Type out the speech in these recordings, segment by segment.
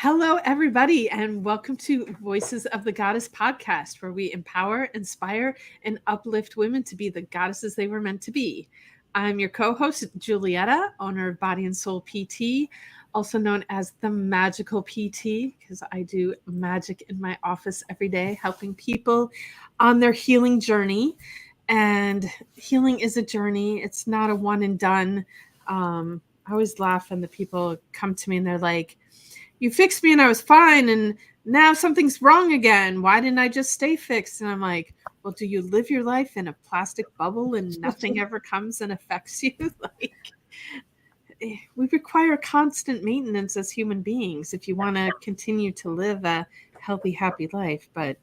Hello, everybody, and welcome to Voices of the Goddess podcast, where we empower, inspire, and uplift women to be the goddesses they were meant to be. I'm your co-host, Julietta, owner of Body and Soul PT, also known as the Magical PT, because I do magic in my office every day, helping people on their healing journey. And healing is a journey. It's not a one and done. I always laugh when the people come to me and they're like, you fixed me and I was fine, and now something's wrong again. Why didn't I just stay fixed? And I'm like, well, do you live your life in a plastic bubble and nothing ever comes and affects you? We require constant maintenance as human beings if you want to continue to live a healthy, happy life. But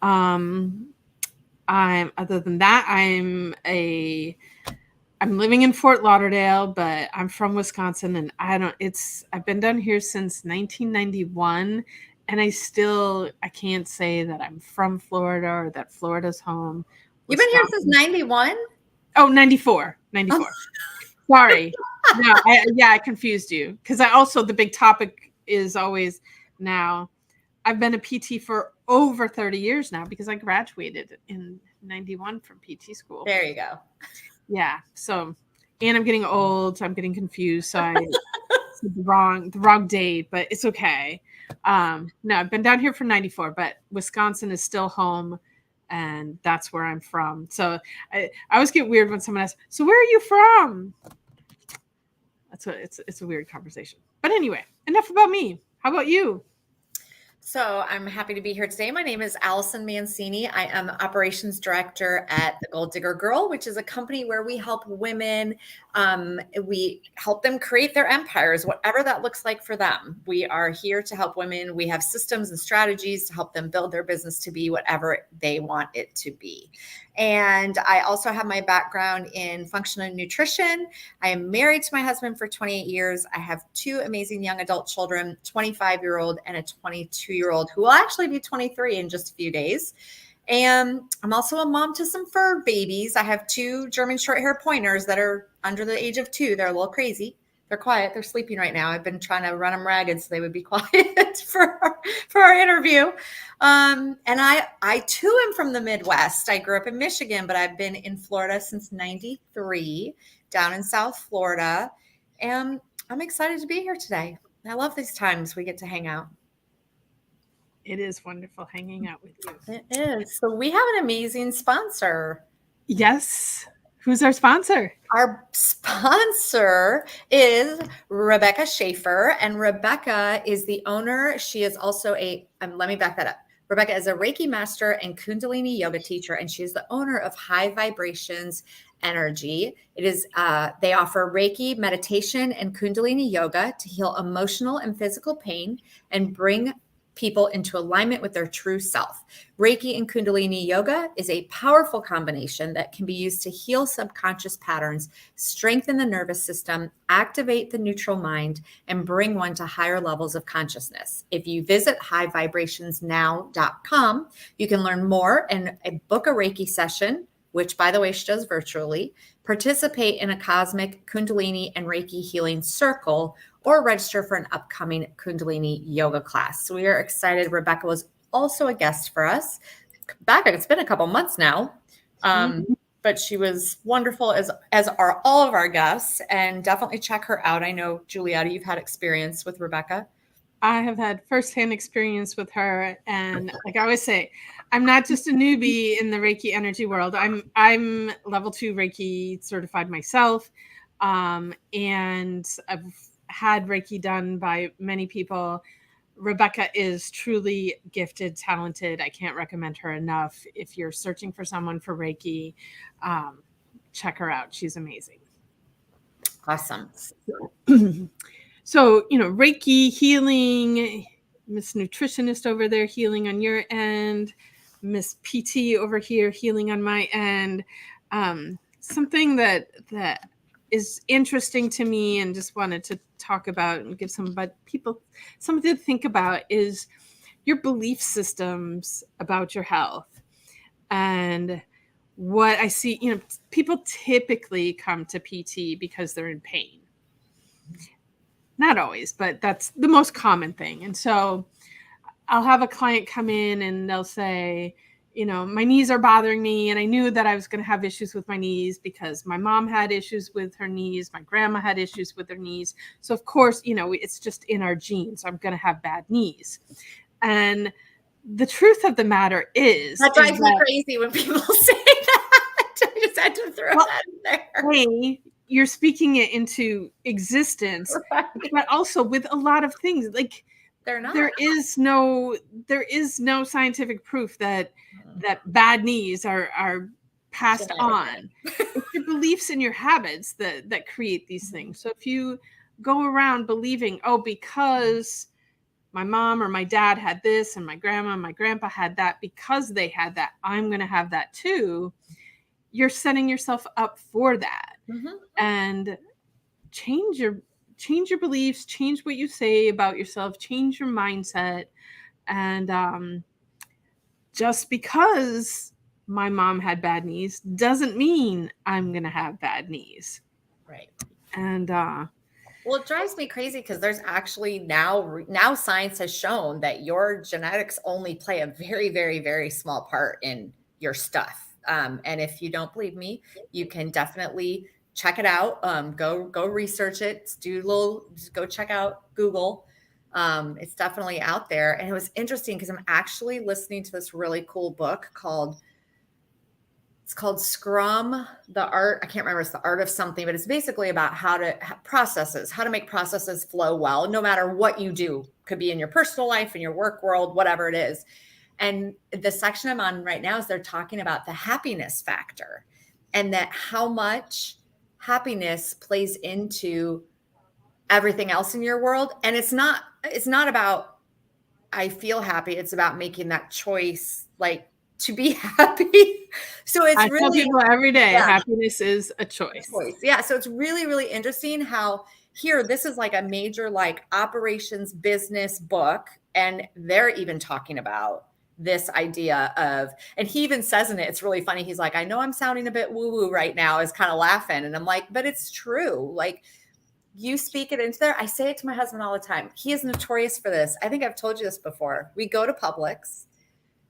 other than that, I'm living in Fort Lauderdale, but I'm from Wisconsin, and I've been down here since 1991, and I can't say that I'm from Florida or that Florida's home. You've been here since 91? Oh, 94. Sorry. No, I confused you, because the big topic is always now. I've been a PT for over 30 years now because I graduated in 91 from PT school. There you go. Yeah. So, and I'm getting old. So I'm getting confused. So I said the wrong date, but it's okay. No, I've been down here for 94, but Wisconsin is still home, and that's where I'm from. So I always get weird when someone asks, so where are you from? It's a weird conversation. But anyway, enough about me. How about you? So I'm happy to be here today. My name is Allison Mancini. I am operations director at the Gold Digger Girl, which is a company where we help women. We help them create their empires, whatever that looks like for them. We are here to help women. We have systems and strategies to help them build their business to be whatever they want it to be. And I also have my background in functional nutrition. I am married to my husband for 28 years. I have two amazing young adult children, 25-year-old and a 22-year-old, who will actually be 23 in just a few days. And I'm also a mom to some fur babies. I have two German short hair pointers that are under the age of 2. They're a little crazy. They're quiet. They're sleeping right now. I've been trying to run them ragged so they would be quiet for our interview. And I too am from the Midwest. I grew up in Michigan, but I've been in Florida since 93, down in South Florida. And I'm excited to be here today. I love these times we get to hang out. It is wonderful hanging out with you. It is. So we have an amazing sponsor. Yes. Who's our sponsor? Our sponsor is Rebecca Schaefer, and Rebecca is the owner. She is also let me back that up. Rebecca is a Reiki master and Kundalini yoga teacher, and she is the owner of High Vibrations Energy. It is they offer Reiki meditation and Kundalini yoga to heal emotional and physical pain and bring people into alignment with their true self. Reiki and Kundalini yoga is a powerful combination that can be used to heal subconscious patterns, strengthen the nervous system, activate the neutral mind, and bring one to higher levels of consciousness. If you visit highvibrationsnow.com, you can learn more and book a Reiki session, which, by the way, she does virtually, participate in a cosmic Kundalini and Reiki healing circle, or register for an upcoming Kundalini yoga class. So we are excited. Rebecca was also a guest for us. It's been a couple months now, but she was wonderful, as are all of our guests, and definitely check her out. I know, Julietta, you've had experience with Rebecca. I have had firsthand experience with her, and like I always say, I'm not just a newbie in the Reiki energy world. I'm level 2 Reiki certified myself, and I've had Reiki done by many people. Rebecca is truly gifted, talented. I can't recommend her enough. If you're searching for someone for Reiki, check her out. She's amazing. Awesome. So, Reiki healing, Miss Nutritionist over there healing on your end, Miss PT over here healing on my end. Something that is interesting to me and just wanted to talk about and give people something to think about is your belief systems about your health. And what I see, people typically come to PT because they're in pain. not always, but that's the most common thing. And so I'll have a client come in and they'll say, my knees are bothering me. And I knew that I was going to have issues with my knees because my mom had issues with her knees. My grandma had issues with her knees. So of course, it's just in our genes. I'm going to have bad knees. And the truth of the matter that drives me crazy when people say that. I just had to throw that in there. Hey, you're speaking it into existence, right. But also with a lot of things, like they're not. There is no scientific proof that bad knees are passed on. It's your beliefs and your habits that create these things. So if you go around believing, because my mom or my dad had this and my grandma and my grandpa had that, because they had that, I'm going to have that too. You're setting yourself up for that. And change your beliefs, change what you say about yourself, change your mindset. And just because my mom had bad knees doesn't mean I'm going to have bad knees. Right. And well, it drives me crazy because there's actually now science has shown that your genetics only play a very, very, very small part in your stuff. And if you don't believe me, you can definitely check it out. Go research it. Just go check out Google. It's definitely out there. And it was interesting because I'm actually listening to this really cool book called Scrum, the art. I can't remember. It's the art of something, but it's basically about how to make processes flow well, no matter what you do. Could be in your personal life, in your work world, whatever it is. And the section I'm on right now is they're talking about the happiness factor and that how much happiness plays into everything else in your world. And it's not about, I feel happy. It's about making that choice, like to be happy. So it's I tell people every day, happiness is a choice. Yeah. So it's really, really interesting how here, this is like a major like operations business book. And they're even talking about this idea of, and he even says in it, it's really funny. He's like, I know I'm sounding a bit woo-woo right now, is kind of laughing. And I'm like, but it's true. Like you speak it into there. I say it to my husband all the time. He is notorious for this. I think I've told you this before. We go to Publix.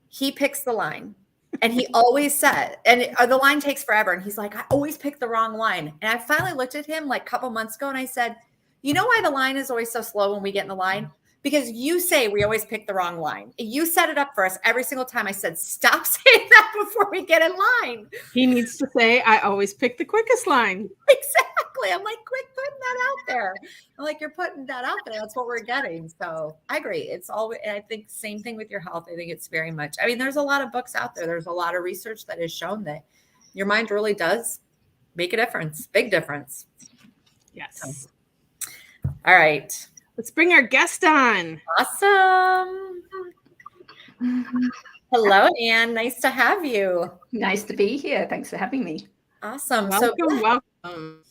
He picks the line. And he always said, the line takes forever. And he's like, I always pick the wrong line. And I finally looked at him like a couple months ago and I said, you know why the line is always so slow when we get in the line? Because you say we always pick the wrong line. You set it up for us every single time. I said, stop saying that before we get in line. He needs to say, I always pick the quickest line. Exactly. I'm like, quit putting that out there. I'm like, you're putting that out there. That's what we're getting. So I agree. It's always, I think same thing with your health. I think it's very much, I mean, there's a lot of books out there. There's a lot of research that has shown that your mind really does make a difference, big difference. Yes. So, all right. Let's bring our guest on. Awesome. Hello, Ann. Nice to have you. Nice to be here. Thanks for having me. Awesome. Welcome.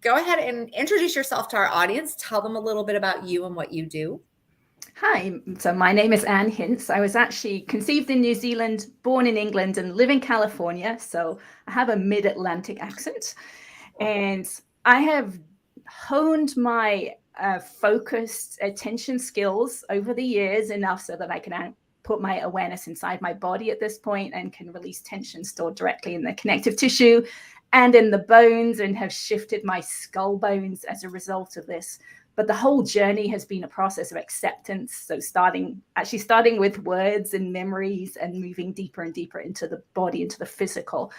Go ahead and introduce yourself to our audience. Tell them a little bit about you and what you do. Hi. So my name is Ann Hince. I was actually conceived in New Zealand, born in England, and live in California. So I have a mid-Atlantic accent. And I have honed my focused attention skills over the years enough so that I can put my awareness inside my body at this point and can release tension stored directly in the connective tissue and in the bones, and have shifted my skull bones as a result of this. But the whole journey has been a process of acceptance. So starting with words and memories and moving deeper and deeper into the body, into the physical.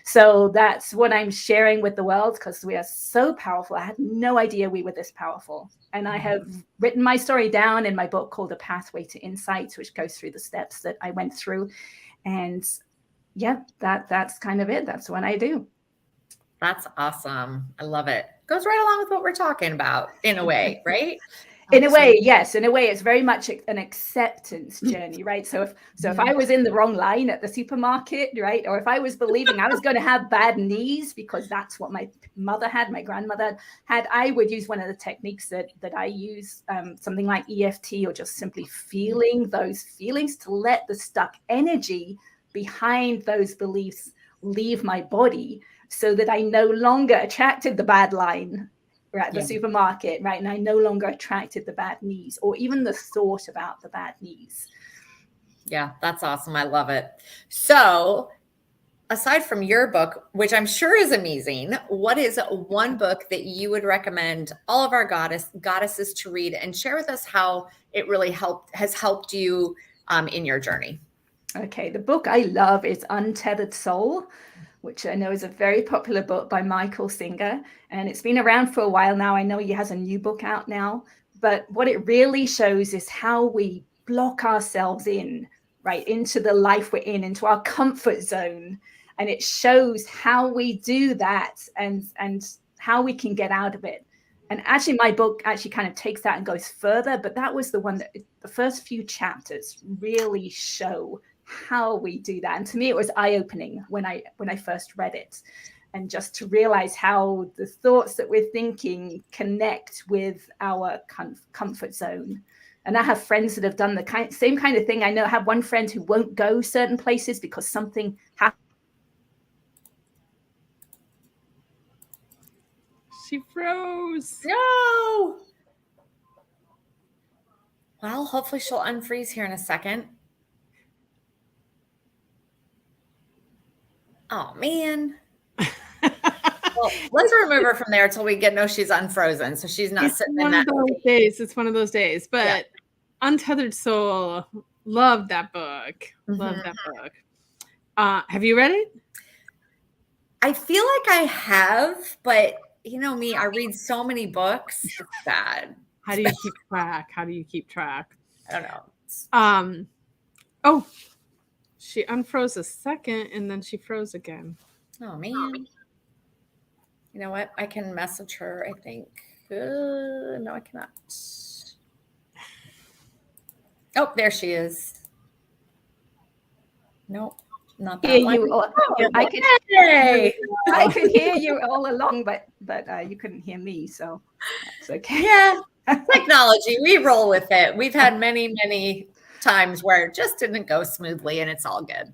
So that's what I'm sharing with the world, because we are so powerful. I had no idea we were this powerful. And I have written my story down in my book called A Pathway to Insight, which goes through the steps that I went through. And yeah, that's kind of it. That's what I do. That's awesome. I love it. Goes right along with what we're talking about in a way, right? In a way, yes. In a way, it's very much an acceptance journey, right? So if I was in the wrong line at the supermarket, right, or if I was believing I was going to have bad knees because that's what my mother had, my grandmother had, I would use one of the techniques that I use, something like EFT, or just simply feeling those feelings to let the stuck energy behind those beliefs leave my body, so that I no longer attracted the bad line or at the supermarket, right? And I no longer attracted the bad knees or even the thought about the bad knees. Yeah, that's awesome. I love it. So aside from your book, which I'm sure is amazing, what is one book that you would recommend all of our goddesses to read, and share with us how it really has helped you in your journey? Okay, the book I love is Untethered Soul, which I know is a very popular book by Michael Singer, and it's been around for a while now. I know he has a new book out now, but what it really shows is how we block ourselves in, right, into the life we're in, into our comfort zone. And it shows how we do that and how we can get out of it. And actually, my book actually kind of takes that and goes further, but that was the one that the first few chapters really show how we do that. And to me, it was eye-opening when I first read it, and just to realize how the thoughts that we're thinking connect with our comfort zone. And I have friends that have done the same kind of thing. I have one friend who won't go certain places because something happened. She froze. No. Well, hopefully she'll unfreeze here in a second. Oh, man. Well, let's remove her from there until we know she's unfrozen, so she's not sitting in that days. It's one of those days. But Untethered Soul, love that book. Love that book. Have you read it? I feel like I have, but you know me, I read so many books. It's bad. How do you keep track? I don't know. Oh, she unfroze a second and then she froze again. Oh, man. You know what? I can message her, I think. No, I cannot. Oh, there she is. Nope, not that one. I could hear you all along, but you couldn't hear me, so that's okay. Yeah, technology, we roll with it. We've had many, many times where it just didn't go smoothly, and it's all good.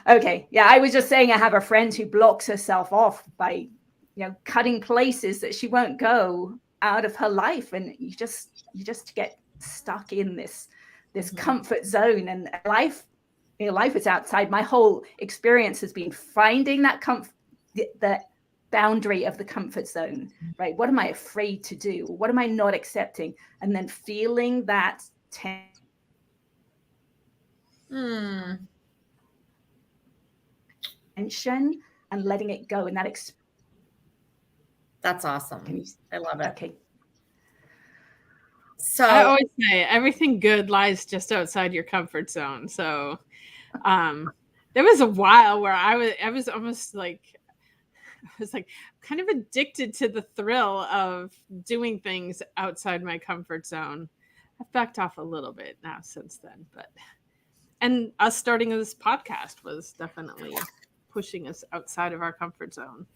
Okay, yeah, I was just saying I have a friend who blocks herself off by, cutting places that she won't go out of her life, and you just get stuck in this comfort zone, and life is outside. My whole experience has been finding that the boundary of the comfort zone, right? What am I afraid to do? What am I not accepting? And then feeling that tension and letting it go. And that's awesome. I love it. Okay. So I always say everything good lies just outside your comfort zone. So there was a while where I was almost like, kind of addicted to the thrill of doing things outside my comfort zone. I've backed off a little bit now since then, and us starting this podcast was definitely pushing us outside of our comfort zone.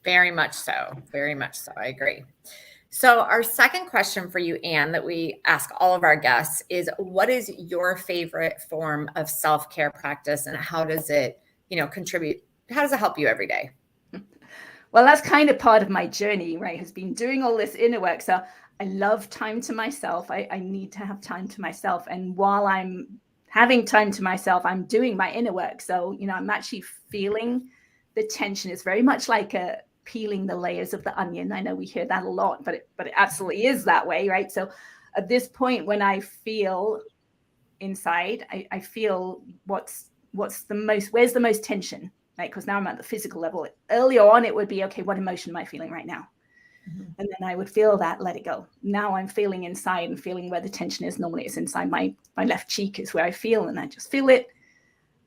Very much so. Very much so. I agree. So our second question for you, Ann, that we ask all of our guests is, what is your favorite form of self-care practice, and how does it, contribute? How does it help you every day? Well, that's kind of part of my journey, right? Has been doing all this inner work. So I love time to myself. I need to have time to myself. And while I'm having time to myself, I'm doing my inner work. So, I'm actually feeling the tension. It's very much like peeling the layers of the onion. I know we hear that a lot, but it absolutely is that way, right? So at this point, when I feel inside, I feel where's the most tension, right? Because now I'm at the physical level. Earlier on, it would be, okay, what emotion am I feeling right now? Mm-hmm. And then I would feel that, let it go. Now I'm feeling inside and feeling where the tension is. Normally it's inside my left cheek is where I feel, and I just feel it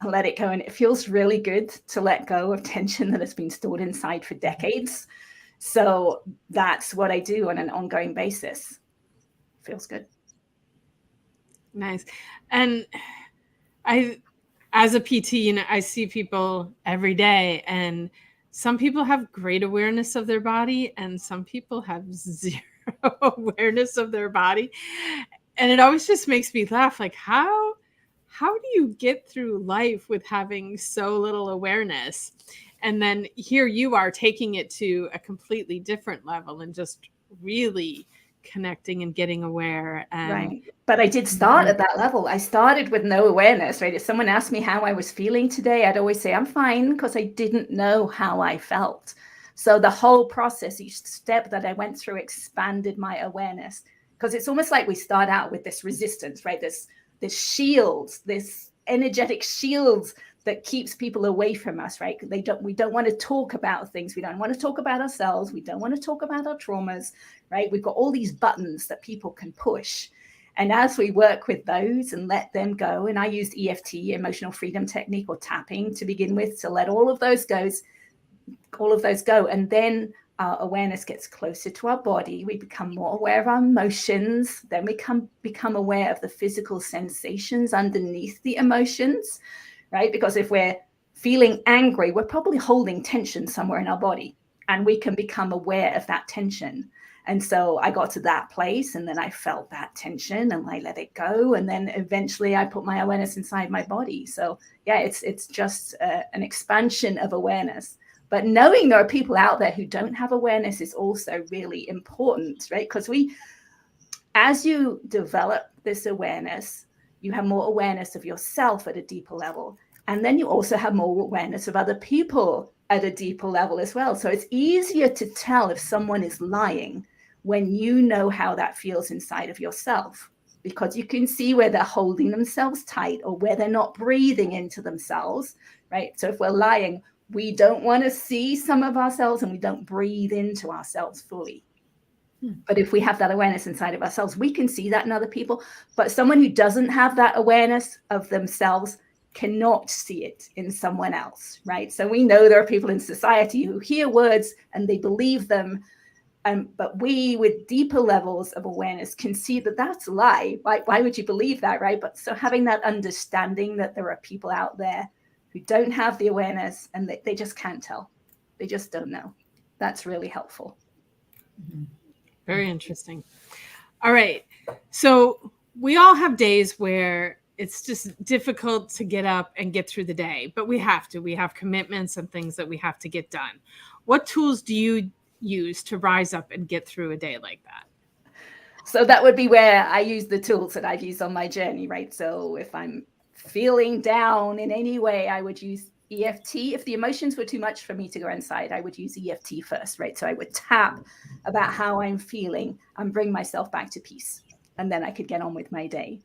and let it go. And it feels really good to let go of tension that has been stored inside for decades. So that's what I do on an ongoing basis. Feels good. Nice. And as a PT, I see people every day, and some people have great awareness of their body and some people have zero awareness of their body. And it always just makes me laugh. Like, how do you get through life with having so little awareness? And then here you are taking it to a completely different level and just really connecting and getting aware. And right. But I did start at that level. I started with no awareness, right? If someone asked me how I was feeling today, I'd always say I'm fine, because I didn't know how I felt. So the whole process, each step that I went through, expanded my awareness, because it's almost like we start out with this resistance, right? This shield, this energetic shield that keeps people away from us, right? We don't want to talk about things. We don't want to talk about ourselves. We don't want to talk about our traumas, right? We've got all these buttons that people can push. And as we work with those and let them go, and I used EFT, emotional freedom technique, or tapping to begin with, to let all of those go. And then our awareness gets closer to our body. We become more aware of our emotions. Then we become aware of the physical sensations underneath the emotions, right? Because if we're feeling angry, we're probably holding tension somewhere in our body, and we can become aware of that tension. And so I got to that place, and then I felt that tension and I let it go. And then eventually I put my awareness inside my body. So yeah, it's just an expansion of awareness. But knowing there are people out there who don't have awareness is also really important, right? Because as you develop this awareness, you have more awareness of yourself at a deeper level. And then you also have more awareness of other people at a deeper level as well. So it's easier to tell if someone is lying when you know how that feels inside of yourself, because you can see where they're holding themselves tight or where they're not breathing into themselves, right? So if we're lying, we don't want to see some of ourselves, and we don't breathe into ourselves fully. But if we have that awareness inside of ourselves, we can see that in other people. But someone who doesn't have that awareness of themselves cannot see it in someone else, right? So we know there are people in society who hear words and they believe them. But we, with deeper levels of awareness, can see that that's a lie. Why would you believe that, right? But so having that understanding that there are people out there who don't have the awareness, and they just can't tell. They just don't know. That's really helpful. Very interesting. All right. So we all have days where it's just difficult to get up and get through the day, but we have to. We have commitments and things that we have to get done. What tools do you use to rise up and get through a day like that? So that would be where I use the tools that I've used on my journey, right? So if I'm feeling down in any way, I would use EFT. If the emotions were too much for me to go inside, I would use EFT first, right? So I would tap about how I'm feeling and bring myself back to peace. And then I could get on with my day.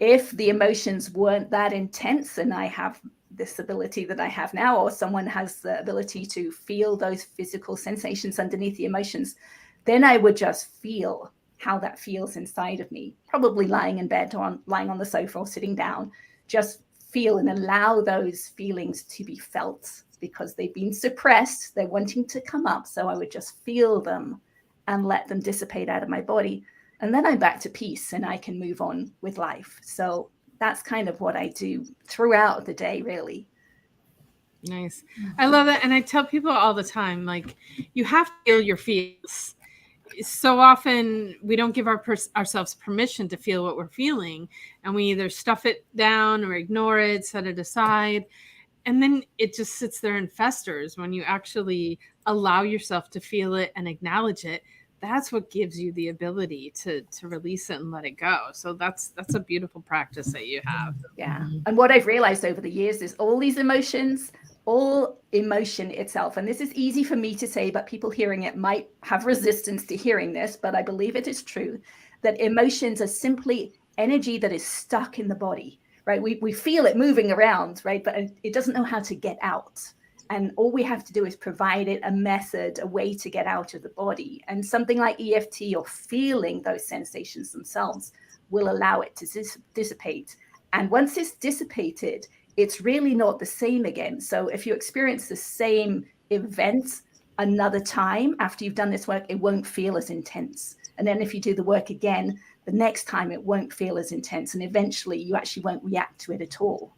If the emotions weren't that intense, and I have this ability that I have now, or someone has the ability to feel those physical sensations underneath the emotions, then I would just feel how that feels inside of me, probably lying in bed or lying on the sofa or sitting down. Just feel and allow those feelings to be felt, because they've been suppressed. They're wanting to come up. So I would just feel them and let them dissipate out of my body. And then I'm back to peace and I can move on with life. So that's kind of what I do throughout the day, really. Nice. I love that. And I tell people all the time, like, you have to feel your feels. So often we don't give ourselves permission to feel what we're feeling, and we either stuff it down or ignore it, set it aside, and then it just sits there and festers. When you actually allow yourself to feel it and acknowledge it, that's what gives you the ability to release it and let it go. So that's a beautiful practice that you have. Yeah. And what I've realized over the years is all these emotions, all emotion itself, and this is easy for me to say, but people hearing it might have resistance to hearing this, but I believe it is true, that emotions are simply energy that is stuck in the body, right? We feel it moving around, right? But it doesn't know how to get out. And all we have to do is provide it a method, a way to get out of the body. And something like EFT, or feeling those sensations themselves, will allow it to dissipate. And once it's dissipated, it's really not the same again. So if you experience the same event another time after you've done this work, it won't feel as intense. And then if you do the work again, the next time it won't feel as intense. And eventually you actually won't react to it at all.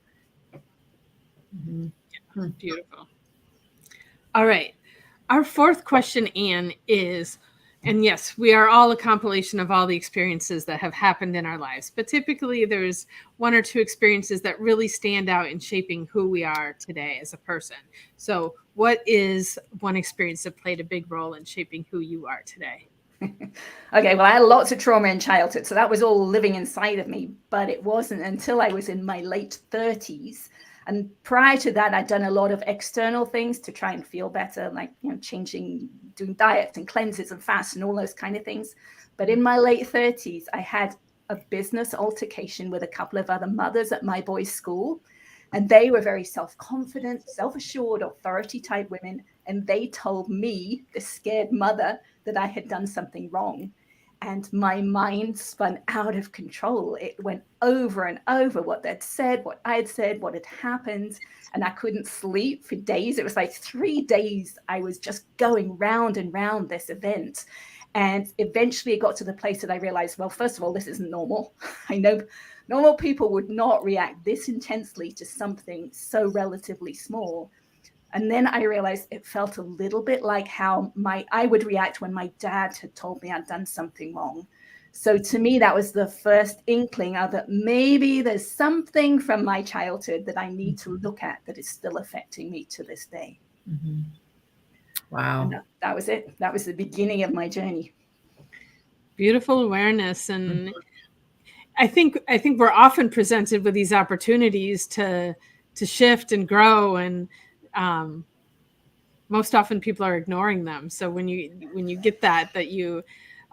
Mm-hmm. Beautiful. All right. Our fourth question, Ann, is, and yes, we are all a compilation of all the experiences that have happened in our lives, but typically there's one or two experiences that really stand out in shaping who we are today as a person. So what is one experience that played a big role in shaping who you are today? Okay, well, I had lots of trauma in childhood, so that was all living inside of me, but it wasn't until I was in my late 30s. And prior to that, I'd done a lot of external things to try and feel better, like, changing, doing diets and cleanses and fasts and all those kind of things. But in my late 30s, I had a business altercation with a couple of other mothers at my boys' school. And they were very self-confident, self-assured, authority type women. And they told me, the scared mother, that I had done something wrong. And my mind spun out of control. It went over and over what they'd said, what I'd said, what had happened. And I couldn't sleep for days. It was like 3 days I was just going round and round this event. And eventually it got to the place that I realized, well, first of all, this isn't normal. I know normal people would not react this intensely to something so relatively small. And then I realized it felt a little bit like how I would react when my dad had told me I'd done something wrong. So to me, that was the first inkling of that maybe there's something from my childhood that I need to look at that is still affecting me to this day. Mm-hmm. Wow. And that was it. That was the beginning of my journey. Beautiful awareness. And I think we're often presented with these opportunities to shift and grow, and most often people are ignoring them. So when you get that you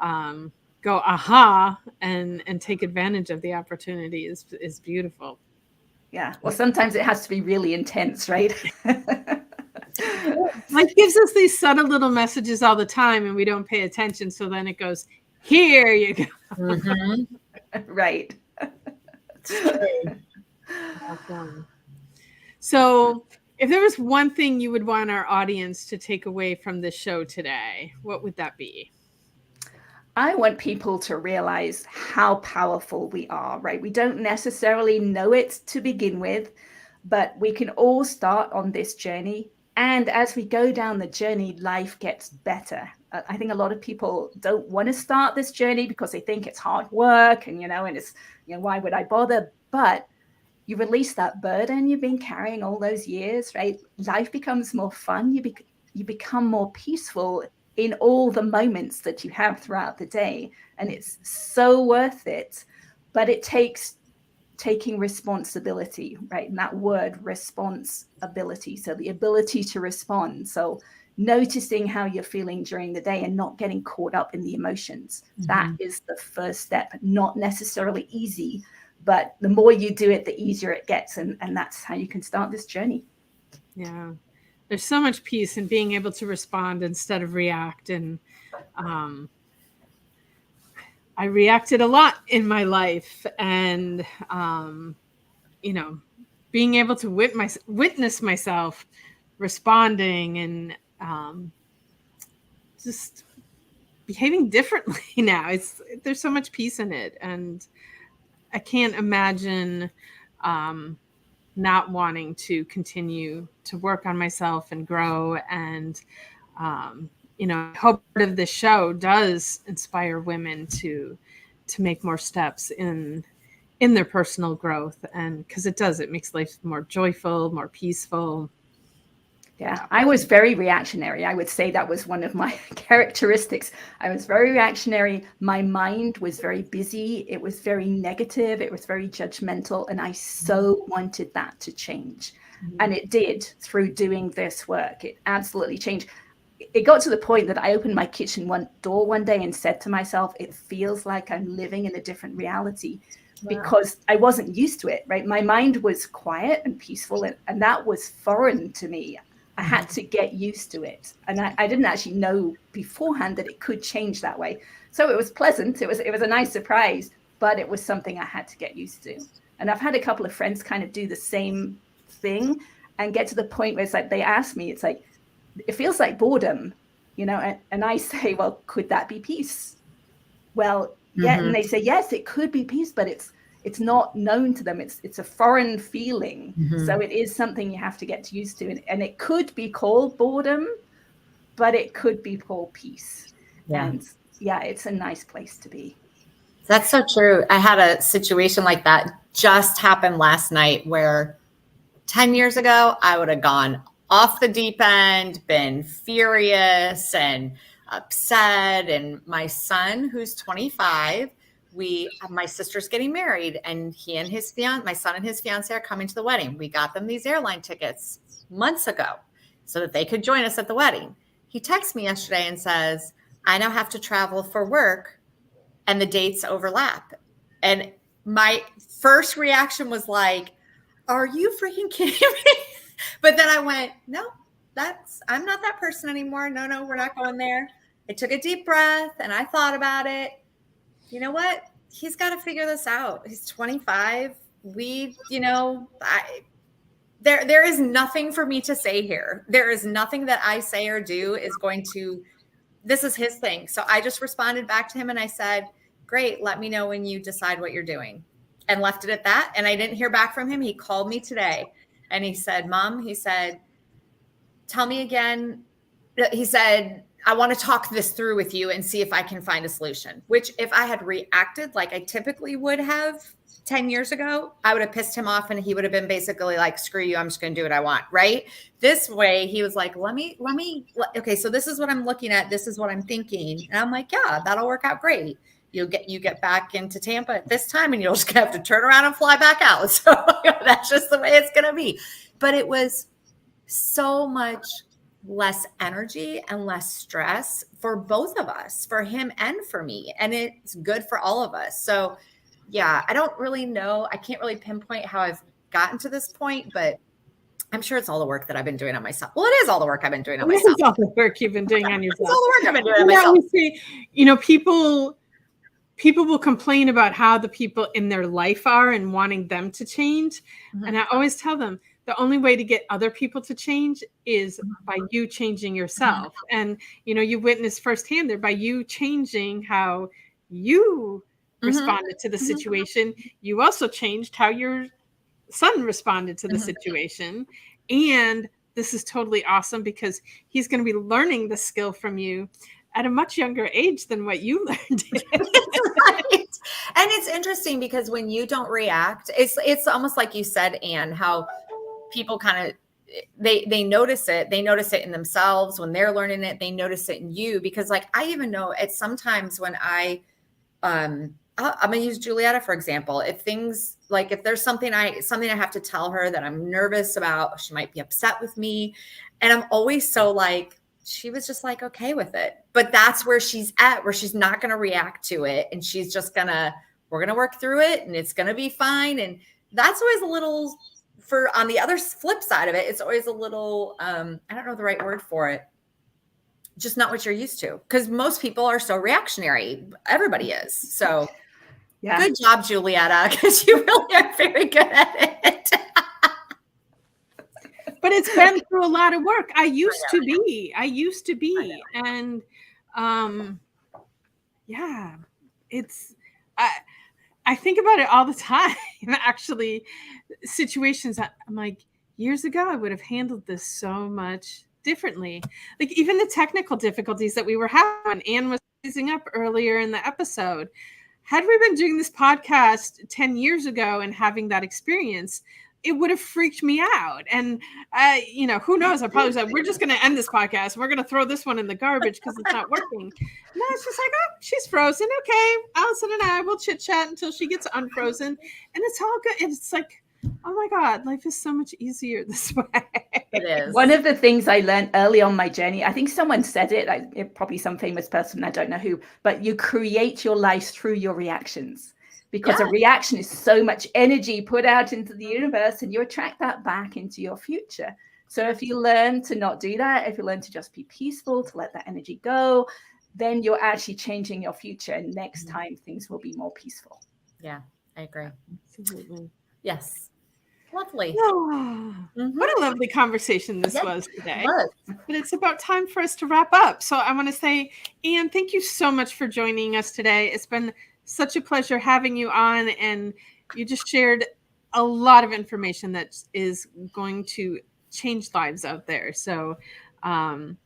go aha and take advantage of the opportunity is beautiful. Yeah. Well, sometimes it has to be really intense, right? Life gives us these subtle little messages all the time, and we don't pay attention. So then it goes, here you go. Mm-hmm. Right. Awesome. So if there was one thing you would want our audience to take away from this show today, what would that be? I want people to realize how powerful we are, right? We don't necessarily know it to begin with, but we can all start on this journey. And as we go down the journey, life gets better. I think a lot of people don't want to start this journey because they think it's hard work and, and it's, why would I bother? But you release that burden you've been carrying all those years, right? Life becomes more fun. You become more peaceful in all the moments that you have throughout the day. And it's so worth it. But it takes taking responsibility, right? And that word, responsibility. So the ability to respond. So noticing how you're feeling during the day and not getting caught up in the emotions. Mm-hmm. That is the first step. Not necessarily easy, but the more you do it, the easier it gets. And that's how you can start this journey. Yeah. There's so much peace in being able to respond instead of react. And I reacted a lot in my life, and, being able to witness myself responding and just behaving differently now. There's so much peace in it. And I can't imagine not wanting to continue to work on myself and grow. And, I hope part of this show does inspire women to make more steps in their personal growth. And because it makes life more joyful, more peaceful. Yeah, I was very reactionary. I would say that was one of my characteristics. I was very reactionary. My mind was very busy. It was very negative. It was very judgmental. And I so wanted that to change. Mm-hmm. And it did through doing this work. It absolutely changed. It got to the point that I opened my kitchen door one day and said to myself, it feels like I'm living in a different reality. Wow. Because I wasn't used to it, right? My mind was quiet and peaceful, and that was foreign to me. I had to get used to it. And I didn't actually know beforehand that it could change that way. So it was pleasant. It was a nice surprise, but it was something I had to get used to. And I've had a couple of friends kind of do the same thing and get to the point where it's like, they ask me, it's like, it feels like boredom, and I say, well, could that be peace? Well, yeah. Mm-hmm. And they say, yes, it could be peace, but it's not known to them. It's a foreign feeling. Mm-hmm. So it is something you have to get used to. And it could be called boredom, but it could be called peace. Yeah. And yeah, it's a nice place to be. That's so true. I had a situation like that just happen last night where 10 years ago, I would have gone off the deep end, been furious and upset. And my son, who's 25, my sister's getting married, and my son and his fiance are coming to the wedding. We got them these airline tickets months ago so that they could join us at the wedding. He texts me yesterday and says, I now have to travel for work and the dates overlap. And my first reaction was like, are you freaking kidding me? But then I went, no, I'm not that person anymore. No, we're not going there. I took a deep breath and I thought about it. You know what? He's got to figure this out. He's 25. There is nothing for me to say here. There is nothing that I say or do is going to, this is his thing. So I just responded back to him and I said, great, let me know when you decide what you're doing, and left it at that. And I didn't hear back from him. He called me today and he said, Mom, he said, tell me again. He said, I want to talk this through with you and see if I can find a solution, which if I had reacted like I typically would have 10 years ago, I would have pissed him off and he would have been basically like, screw you, I'm just going to do what I want. Right. This way, he was like, okay, so this is what I'm looking at. This is what I'm thinking. And I'm like, yeah, that'll work out great. You get back into Tampa at this time and you'll just have to turn around and fly back out. So that's just the way it's going to be. But it was so much less energy and less stress for both of us, for him and for me. And it's good for all of us. So yeah, I don't really know. I can't really pinpoint how I've gotten to this point, but I'm sure it's all the work that I've been doing on myself. Well, it is all the work I've been doing on myself. It's all the work you've been doing on yourself. It's all the work I've been doing on myself. People will complain about how the people in their life are and wanting them to change. Mm-hmm. And I always tell them the only way to get other people to change is by you changing yourself. Mm-hmm. And, you witnessed firsthand there by you changing how you responded to the situation. You also changed how your son responded to the situation. And this is totally awesome because he's going to be learning the skill from you at a much younger age than what you learned. Right. And it's interesting because when you don't react, it's almost like you said, Ann, how people kind of, they notice it. They notice it in themselves when they're learning it. They notice it in you because like, I even know at sometimes when I'm going to use Julietta, for example, if there's something I have to tell her that I'm nervous about, she might be upset with me. And I'm always so like, she was just like, okay with it. But that's where she's at, where she's not going to react to it. And she's just we're going to work through it and it's going to be fine. And that's always a little on the other flip side of it, it's always a little, I don't know the right word for it. Just not what you're used to. Because most people are so reactionary. Everybody is. So yeah. Good job, Julietta, because you really are very good at it. But it's been through a lot of work. I used to be. And yeah, I think about it all the time. Actually, situations that I'm like, years ago, I would have handled this so much differently. Like even the technical difficulties that we were having, Ann was raising up earlier in the episode. Had we been doing this podcast 10 years ago and having that experience, it would have freaked me out. And, who knows? I probably said, we're just going to end this podcast. We're going to throw this one in the garbage because it's not working. No, it's just like, oh, she's frozen. Okay. Allison and I will chit chat until she gets unfrozen. And it's all good. And it's like, oh my God, life is so much easier this way. It is. One of the things I learned early on my journey, I think someone said it, probably some famous person, I don't know who, but you create your life through your reactions. Because a reaction is so much energy put out into the universe and you attract that back into your future. So if you learn to not do that, if you learn to just be peaceful, to let that energy go, then you're actually changing your future. And next time things will be more peaceful. Yeah, I agree. Absolutely. Yes. Lovely. Oh, what a lovely conversation this was today. But it's about time for us to wrap up. So I want to say, Ann, thank you so much for joining us today. It's been such a pleasure having you on, and you just shared a lot of information that is going to change lives out there. So thank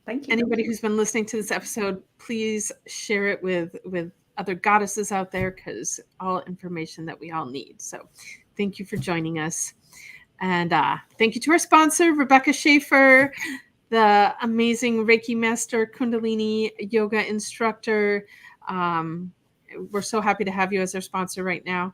you. Anybody who's been listening to this episode, please share it with other goddesses out there, because all information that we all need. So thank you for joining us. And thank you to our sponsor, Rebecca Schaefer, the amazing Reiki master, Kundalini yoga instructor. We're so happy to have you as our sponsor right now.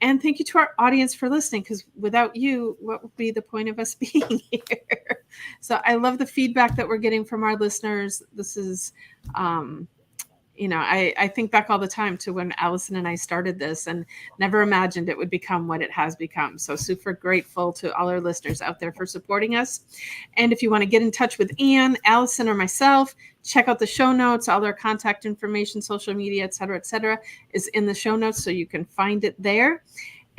And thank you to our audience for listening, because without you, what would be the point of us being here? So I love the feedback that we're getting from our listeners. This is, I think back all the time to when Allison and I started this and never imagined it would become what it has become. So super grateful to all our listeners out there for supporting us. And if you want to get in touch with Ann, Allison, or myself, check out the show notes. All their contact information, social media, et cetera, is in the show notes, so you can find it there.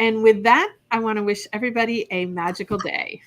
And with that, I want to wish everybody a magical day.